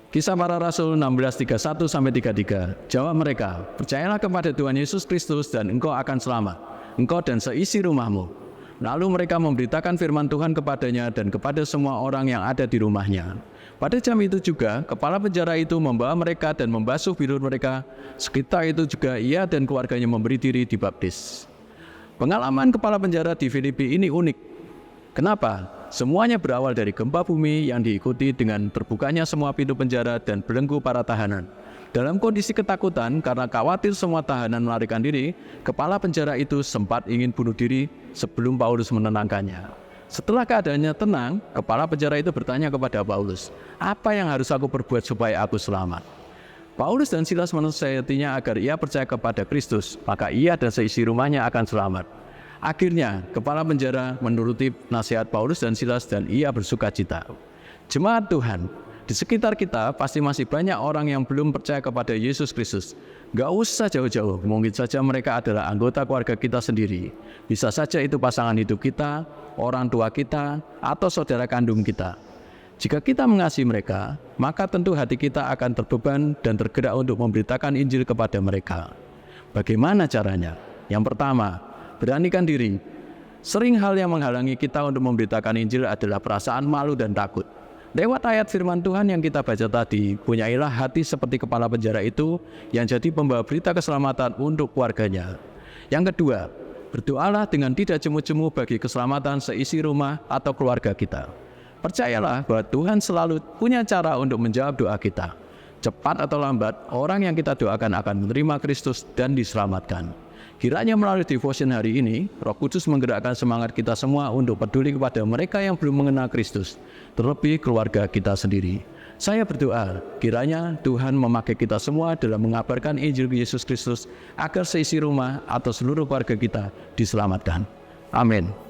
Kisah Para Rasul 16:31-33. Jawab mereka, "Percayalah kepada Tuhan Yesus Kristus dan engkau akan selamat, engkau dan seisi rumahmu." Lalu mereka memberitakan firman Tuhan kepadanya dan kepada semua orang yang ada di rumahnya. Pada jam itu juga, kepala penjara itu membawa mereka dan membasuh bibir mereka. Sekitar itu juga ia dan keluarganya memberi diri dibaptis. Pengalaman kepala penjara di Filipi ini unik. Kenapa? Semuanya berawal dari gempa bumi yang diikuti dengan terbukanya semua pintu penjara dan belenggu para tahanan. Dalam kondisi ketakutan karena khawatir semua tahanan melarikan diri, kepala penjara itu sempat ingin bunuh diri sebelum Paulus menenangkannya. Setelah keadaannya tenang, kepala penjara itu bertanya kepada Paulus, "Apa yang harus aku perbuat supaya aku selamat?" Paulus dan Silas menasihatinya agar ia percaya kepada Kristus, maka ia dan seisi rumahnya akan selamat. Akhirnya, kepala penjara menuruti nasihat Paulus dan Silas dan ia bersukacita. Jemaat Tuhan, di sekitar kita pasti masih banyak orang yang belum percaya kepada Yesus Kristus. Gak usah jauh-jauh, mungkin saja mereka adalah anggota keluarga kita sendiri. Bisa saja itu pasangan hidup kita, orang tua kita, atau saudara kandung kita. Jika kita mengasihi mereka, maka tentu hati kita akan terbeban dan tergerak untuk memberitakan Injil kepada mereka. Bagaimana caranya? Yang pertama, beranikan diri. Sering hal yang menghalangi kita untuk memberitakan Injil adalah perasaan malu dan takut. Lewat ayat firman Tuhan yang kita baca tadi, punyailah hati seperti kepala penjara itu yang jadi pembawa berita keselamatan untuk keluarganya. Yang kedua, berdoalah dengan tidak jemu-jemu bagi keselamatan seisi rumah atau keluarga kita. Percayalah bahwa Tuhan selalu punya cara untuk menjawab doa kita. Cepat atau lambat, orang yang kita doakan akan menerima Kristus dan diselamatkan. Kiranya melalui devotion hari ini, Roh Kudus menggerakkan semangat kita semua untuk peduli kepada mereka yang belum mengenal Kristus, terlebih keluarga kita sendiri. Saya berdoa, kiranya Tuhan memakai kita semua dalam mengabarkan Injil Yesus Kristus agar seisi rumah atau seluruh keluarga kita diselamatkan. Amin.